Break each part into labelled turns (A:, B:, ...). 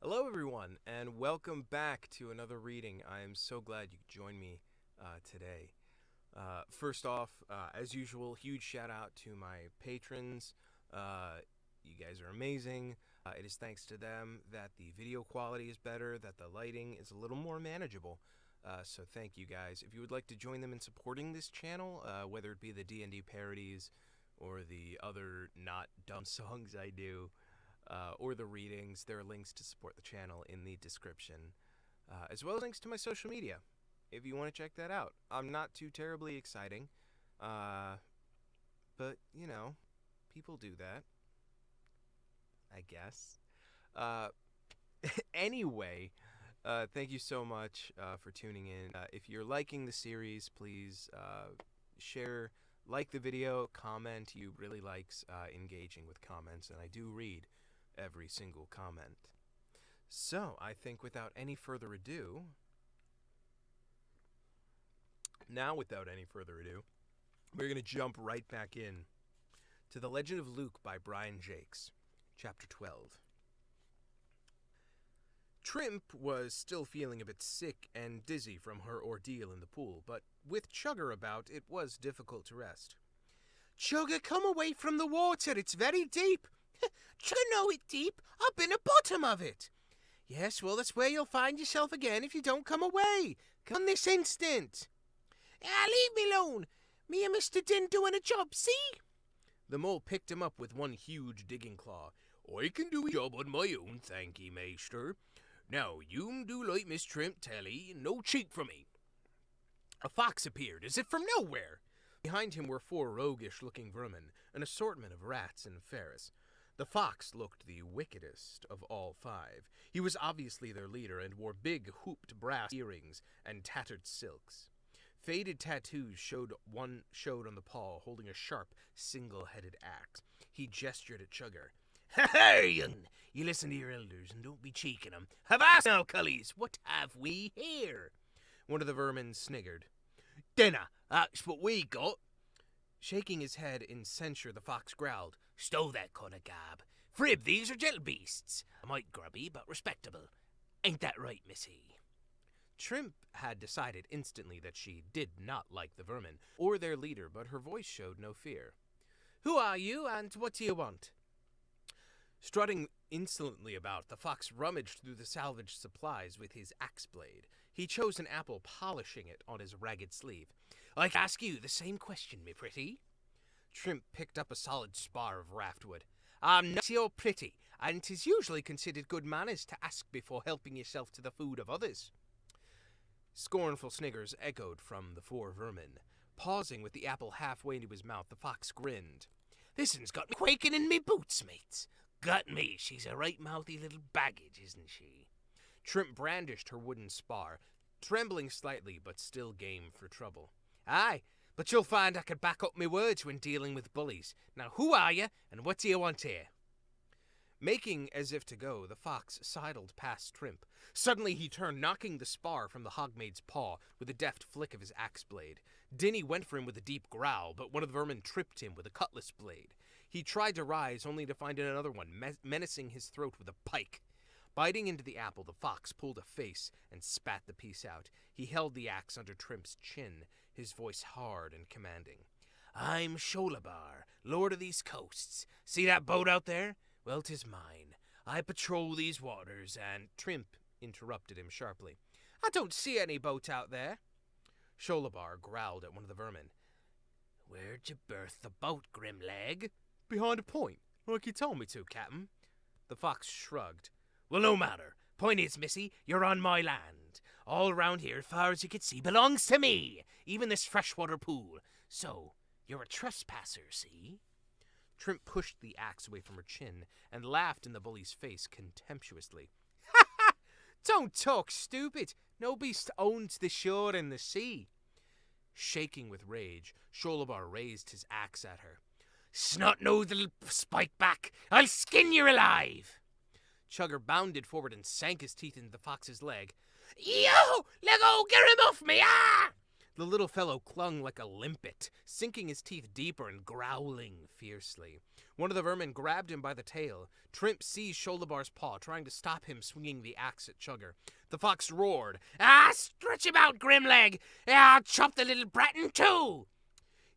A: Hello, everyone, and welcome back to another reading. I am so glad you could join me today. First off, as usual, huge shout out to my patrons. You guys are amazing. It is thanks to them that the video quality is better, that the lighting is a little more manageable. So thank you guys. If you would like to join them in supporting this channel, whether it be the D&D parodies or the other not dumb songs I do, or the readings, there are links to support the channel in the description, as well as links to my social media, if you want to check that out. I'm not too terribly exciting, but, people do that, I guess. Uh, anyway, thank you so much for tuning in. If you're liking the series, please share, like the video, comment. You really likes engaging with comments, and I do read every single comment. So, I think without any further ado, we're going to jump right back in to The Legend of Luke by Brian Jacques, Chapter 12. Trimp was still feeling a bit sick and dizzy from her ordeal in the pool, but with Chugger about, it was difficult to rest.
B: Chugger, come away from the water, it's very deep. Chugger know it deep, up in the bottom of it. Yes, well, that's where you'll find yourself again if you don't come away. Come this instant. Leave me alone. Me and Mr. Din doing a job, see?
A: The mole picked him up with one huge digging claw. I can do a job on my own, thank ye, maester. Now, you do like Miss Trimp telly, no cheek from me. A fox appeared, as if from nowhere. Behind him were 4 roguish-looking vermin, an assortment of rats and ferrets. The fox looked the wickedest of all 5. He was obviously their leader and wore big, hooped brass earrings and tattered silks. Faded tattoos showed on the paw, holding a sharp, single-headed axe. He gestured at Chugger.
B: Hey, young, you listen to your elders and don't be cheeking 'em. Avast now, cullies, what have we here?
A: One of the vermin sniggered.
B: Dinner, that's what we got.
A: Shaking his head in censure, the fox growled.
B: Stow that kind of gab. Frib, these are gentle beasts. A mite grubby, but respectable. Ain't that right, missy?
A: Trimp had decided instantly that she did not like the vermin, or their leader, but her voice showed no fear.
B: Who are you, and what do you want?
A: Strutting insolently about, the fox rummaged through the salvaged supplies with his axe blade. He chose an apple, polishing it on his ragged sleeve.
B: I ask you the same question, me pretty.
A: Trimp picked up a solid spar of raftwood.
B: I'm not so pretty, and 'tis usually considered good manners to ask before helping yourself to the food of others.
A: Scornful sniggers echoed from the 4 vermin. Pausing with the apple halfway into his mouth, the fox grinned.
B: This one's got me quaking in me boots, mates. Got me, she's a right mouthy little baggage, isn't she?
A: Trimp brandished her wooden spar, trembling slightly but still game for trouble.
B: Aye, but you'll find I can back up me words when dealing with bullies. Now, who are you, and what do you want here?
A: Making as if to go, the fox sidled past Trimp. Suddenly he turned, knocking the spar from the hogmaid's paw with a deft flick of his axe blade. Dinny went for him with a deep growl, but one of the vermin tripped him with a cutlass blade. He tried to rise, only to find another one menacing his throat with a pike. Biting into the apple, the fox pulled a face and spat the piece out. He held the axe under Trimp's chin, his voice hard and commanding.
B: I'm Sholabar, lord of these coasts. See that boat out there? Well, 'tis mine. I patrol these waters, and...
A: Trimp interrupted him sharply.
B: I don't see any boat out there.
A: Sholabar growled at one of the vermin.
B: Where'd you berth the boat, Grimleg?
A: Behind a point, like you told me to, Captain.
B: The fox shrugged. Well, no matter. Point is, missy, you're on my land. All round here, far as you can see, belongs to me. Even this freshwater pool. So, you're a trespasser, see?
A: Trimp pushed the axe away from her chin and laughed in the bully's face contemptuously.
B: Ha ha! Don't talk stupid. No beast owns the shore and the sea.
A: Shaking with rage, Sholabar raised his axe at her.
B: Snot-nosed little spikeback! I'll skin you alive!
A: Chugger bounded forward and sank his teeth into the fox's leg.
B: Yo! Let go! Get him off me! Ah! The little fellow clung like a limpet, sinking his teeth deeper and growling fiercely. One of the vermin grabbed him by the tail. Trimp seized Sholabar's paw, trying to stop him swinging the axe at Chugger. The fox roared, stretch him out, Grimleg! I'll chop the little brat in two!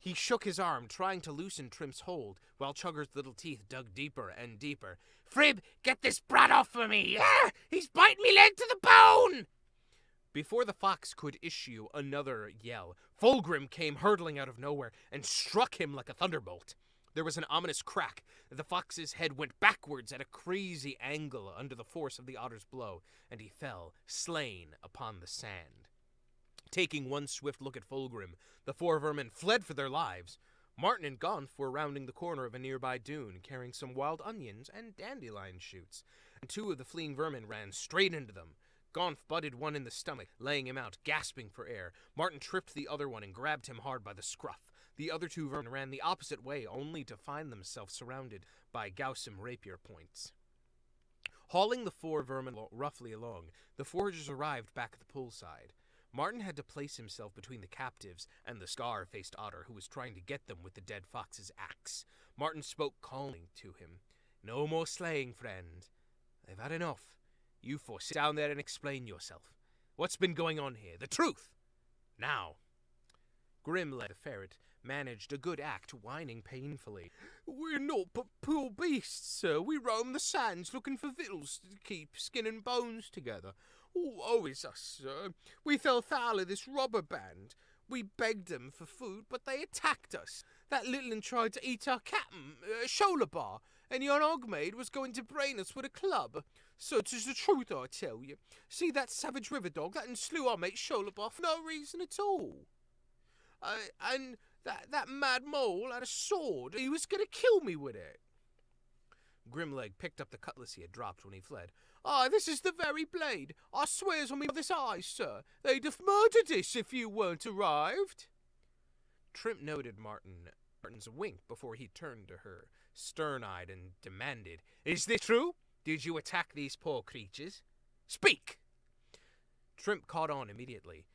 B: He shook his arm, trying to loosen Trimp's hold, while Chugger's little teeth dug deeper and deeper. Frib, get this brat off for me! He's biting me leg to the bone! Before the fox could issue another yell, Fulgrim came hurtling out of nowhere and struck him like a thunderbolt. There was an ominous crack. The fox's head went backwards at a crazy angle under the force of the otter's blow, and he fell, slain, upon the sand. Taking one swift look at Fulgrim, the four vermin fled for their lives. Martin and Gonf were rounding the corner of a nearby dune, carrying some wild onions and dandelion shoots, and two of the fleeing vermin ran straight into them. Gonf butted one in the stomach, laying him out, gasping for air. Martin tripped the other one and grabbed him hard by the scruff. The other two vermin ran the opposite way, only to find themselves surrounded by Gaussum rapier points. Hauling the four vermin roughly along, the foragers arrived back at the poolside. Martin had to place himself between the captives and the scar-faced otter who was trying to get them with the dead fox's axe. Martin spoke calmly to him. No more slaying, friend. They've had enough. You four sit down there and explain yourself. What's been going on here? The truth! Now. Grimleg the ferret managed a good act, whining painfully. We're not but poor beasts, sir. We roam the sands looking for victuals to keep skin and bones together. Oh, it's us, sir. We fell foul of this robber band. We begged them for food, but they attacked us. That little un tried to eat our captain, Sholabar, and yon Ogmaid was going to brain us with a club. So 'tis the truth, I tell you. See that savage river dog? That un slew our mate Sholabar for no reason at all. And that mad mole had a sword. He was going to kill me with it. Grimleg picked up the cutlass he had dropped when he fled. This is the very blade. I swears on me this eye, sir. They'd have murdered us if you weren't arrived. Trimp noted Martin's wink before he turned to her, stern-eyed, and demanded, Is this true? Did you attack these poor creatures? Speak! Trimp caught on immediately.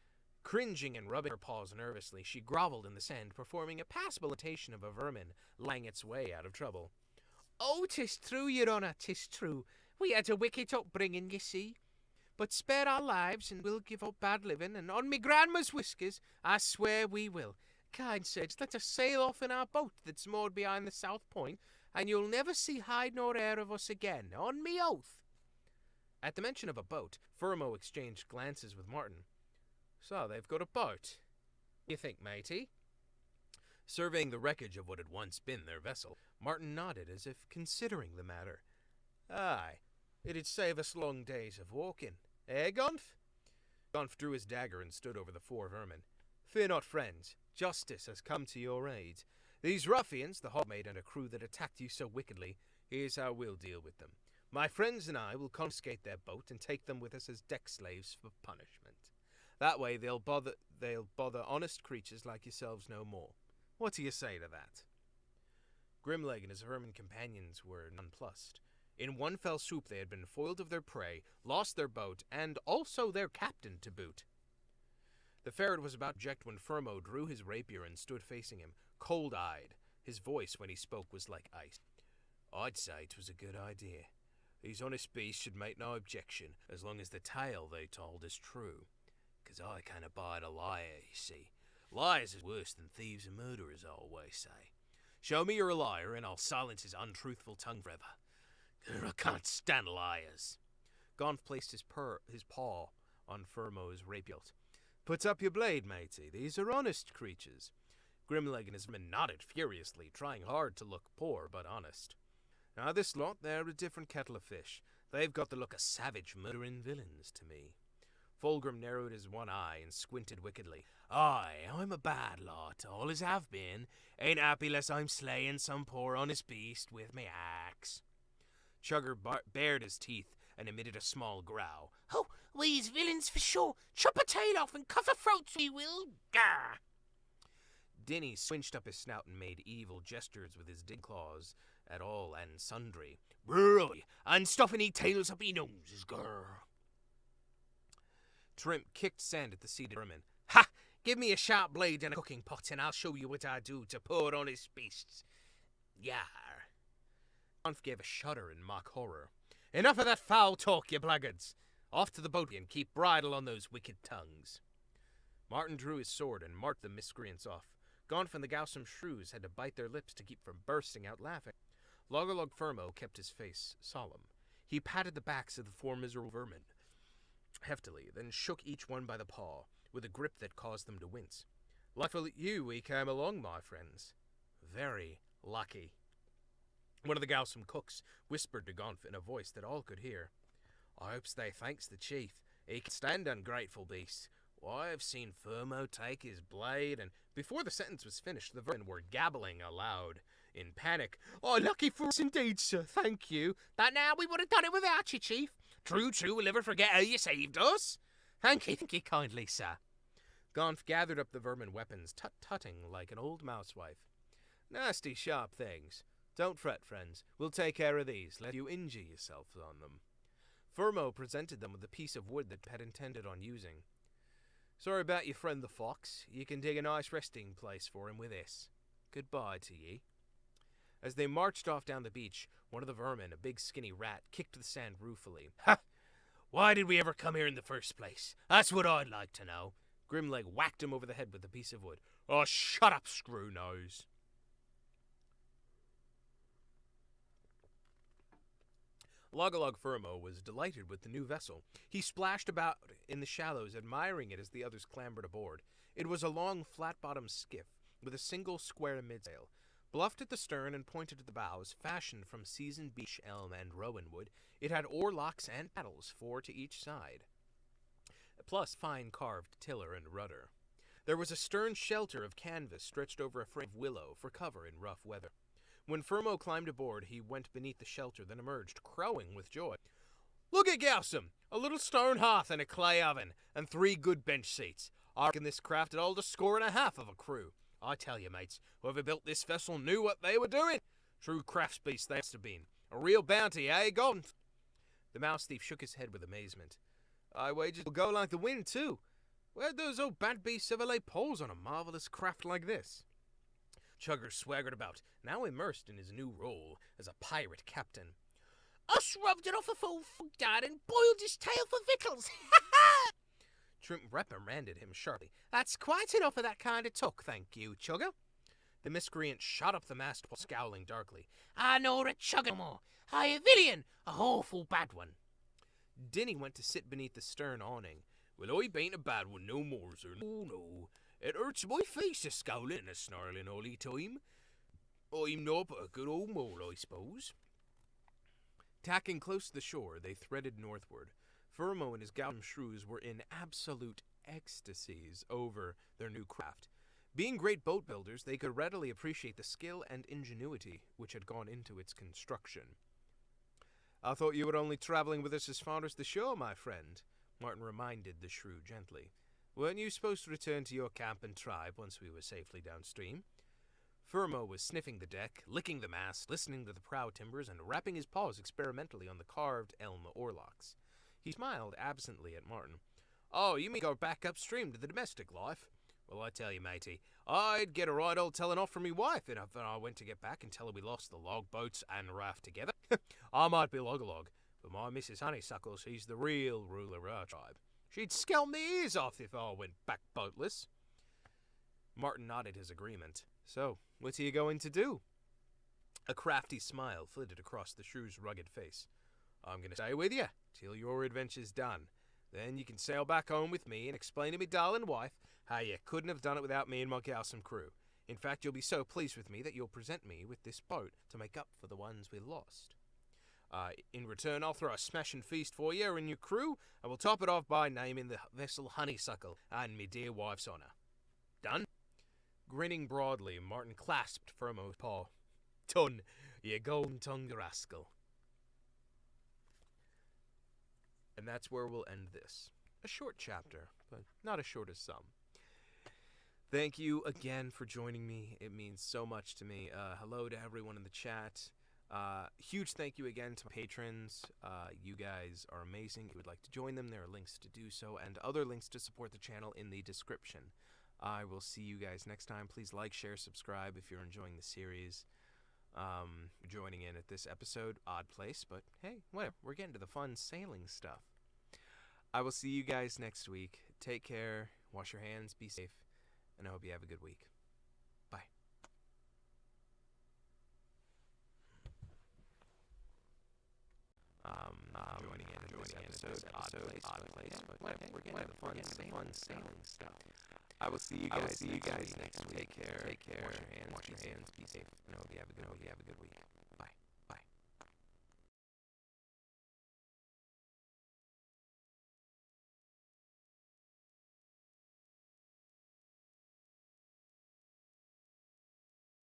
B: Cringing and rubbing her paws nervously, she groveled in the sand, performing a passable imitation of a vermin lying its way out of trouble. Oh, 'tis true, your honour, 'tis true. We had a wicked upbringing, you see. But spare our lives, and we'll give up bad living, and on me grandma's whiskers, I swear we will. Kind sirs, let us sail off in our boat that's moored behind the south point, and you'll never see hide nor hair of us again, on me oath. At the mention of a boat, Furmo exchanged glances with Martin. So they've got a boat. You think, matey? Surveying the wreckage of what had once been their vessel, Martin nodded as if considering the matter. Aye, it'd save us long days of walking. Eh, Gonf? Gonf drew his dagger and stood over the four vermin. Fear not, friends. Justice has come to your aid. These ruffians, the Hogmaid and a crew that attacked you so wickedly, here's how we'll deal with them. My friends and I will confiscate their boat and take them with us as deck slaves for punishment. That way they'll bother honest creatures like yourselves no more. What do you say to that? Grimleg and his vermin companions were nonplussed. In one fell swoop they had been foiled of their prey, lost their boat, and also their captain to boot. The ferret was about to object when Furmo drew his rapier and stood facing him, cold-eyed. His voice, when he spoke, was like ice. I'd say 'twas a good idea. These honest beasts should make no objection, as long as the tale they told is true. 'Cause I can't abide a liar, you see. Liars is worse than thieves and murderers, I always say. Show me you're a liar, and I'll silence his untruthful tongue forever. I can't stand liars. Gonf placed his paw on Furmo's rapier. Put up your blade, matey. These are honest creatures. Grimleg and his men nodded furiously, trying hard to look poor but honest. Now this lot, they're a different kettle of fish. They've got the look of savage, murdering villains to me. Fulgrim narrowed his one eye and squinted wickedly. Aye, I'm a bad lot, always have been. Ain't happy less I'm slaying some poor honest beast with me axe. Chugger bared his teeth and emitted a small growl. Oh, we's villains for sure. Chop a tail off and cuff a throat, we will. Gah! Dinny swinched up his snout and made evil gestures with his dig claws at all and sundry. Brrrr, and stuffing he tails up he noses, grrr. Trimp kicked sand at the seated vermin. Ha! Give me a sharp blade and a cooking pot, and I'll show you what I do to poor honest beasts. Yar. Gonf gave a shudder in mock horror. Enough of that foul talk, you blackguards. Off to the boat and keep bridle on those wicked tongues. Martin drew his sword and marked the miscreants off. Gonf and the Gowsome shrews had to bite their lips to keep from bursting out laughing. Loggerlog Fermo kept his face solemn. He patted the backs of the four miserable vermin heftily, then shook each one by the paw, with a grip that caused them to wince. Lucky you we came along, my friends. Very lucky. One of the Gowsome cooks whispered to Gonf in a voice that all could hear. I hopes they thanks the chief. He can stand ungrateful beasts. Why, I've seen Fermo take his blade, and before the sentence was finished, the vermin were gabbling aloud. In panic, oh, lucky for us indeed, sir, thank you. But now we would have done it without you, Chief. True, we'll never forget how you saved us. Thank you kindly, sir. Gonf gathered up the vermin weapons, tut-tutting like an old mousewife. Nasty, sharp things. Don't fret, friends. We'll take care of these, lest you injure yourselves on them. Fermo presented them with a piece of wood that had intended on using. Sorry about your friend the fox. You can dig a nice resting place for him with this. Goodbye to ye. As they marched off down the beach, one of the vermin, a big skinny rat, kicked the sand ruefully. Ha! Why did we ever come here in the first place? That's what I'd like to know. Grimleg whacked him over the head with a piece of wood. Oh, shut up, screw-nose. Loggerlog Fermo was delighted with the new vessel. He splashed about in the shallows, admiring it as the others clambered aboard. It was a long, flat-bottomed skiff with a single square midsail. Bluffed at the stern and pointed at the bows, fashioned from seasoned beech elm and rowan wood, it had oarlocks and paddles, 4 to each side, plus fine carved tiller and rudder. There was a stern shelter of canvas stretched over a frame of willow for cover in rough weather. When Fermo climbed aboard, he went beneath the shelter, then emerged, crowing with joy. Look at Gowsome! A little stone hearth and a clay oven, and 3 good bench seats. I reckon this craft had all 1.5 of a crew. I tell you, mates, whoever built this vessel knew what they were doing. True craftspeople they must have been. A real bounty, eh, Gonf? The mouse thief shook his head with amazement. I wager it'll go like the wind, too. Where'd those old bad beasts ever lay poles on a marvelous craft like this? Chugger swaggered about, now immersed in his new role as a pirate captain. Us rubbed it off a full dad and boiled his tail for victuals. Ha ha! Trimp reprimanded him sharply. That's quite enough of that kind of talk, thank you, Chugger. The miscreant shot up the mast, scowling darkly. I know a Chugger more. I a villain, a awful bad one. Dinny went to sit beneath the stern awning. Well, I bain't a bad one no more, sir. No. It hurts my face a scowling and a snarling all the time. I'm not but a good old mole, I suppose. Tacking close to the shore, they threaded northward. Fermo and his Gowsome shrews were in absolute ecstasies over their new craft. Being great boat builders, they could readily appreciate the skill and ingenuity which had gone into its construction. I thought you were only traveling with us as far as the shore, my friend, Martin reminded the shrew gently. Weren't you supposed to return to your camp and tribe once we were safely downstream? Fermo was sniffing the deck, licking the mast, listening to the prow timbers, and rapping his paws experimentally on the carved elm oarlocks. He smiled absently at Martin. Oh, you mean go back upstream to the domestic life? Well, I tell you, matey, I'd get a right old telling off from me wife if I went to get back and tell her we lost the log boats and raft together. I might be log-a-log, but my Mrs. Honeysuckle, she's the real ruler of our tribe. She'd scalp me ears off if I went back boatless. Martin nodded his agreement. So, what are you going to do? A crafty smile flitted across the shrew's rugged face. I'm going to stay with you till your adventure's done. Then you can sail back home with me and explain to me darling wife how you couldn't have done it without me and my Gowsome crew. In fact, you'll be so pleased with me that you'll present me with this boat to make up for the ones we lost. In return, I'll throw a smashing feast for you and your crew, and we'll top it off by naming the vessel Honeysuckle and me dear wife's honour. Done? Grinning broadly, Martin clasped Fermo's paw. Done, you golden-tongued rascal. And that's where we'll end this. A short chapter, but not as short as some. Thank you again for joining me. It means so much to me. Hello to everyone in the chat. Huge thank you again to my patrons. You guys are amazing. If you would like to join them, there are links to do so and other links to support the channel in the description.
A: I will see you guys next time. Please like, share, subscribe if you're enjoying the series. Joining in at this episode, odd place, but hey, whatever. We're getting to the fun sailing stuff. I will see you guys next week. Take care, wash your hands, be safe, and I hope you have a good week. Bye. Joining in this episode, odd place, but whatever. We're getting to the fun sailing stuff. I will see you guys next week. Take care, wash your hands, be safe, and I hope you have a good week.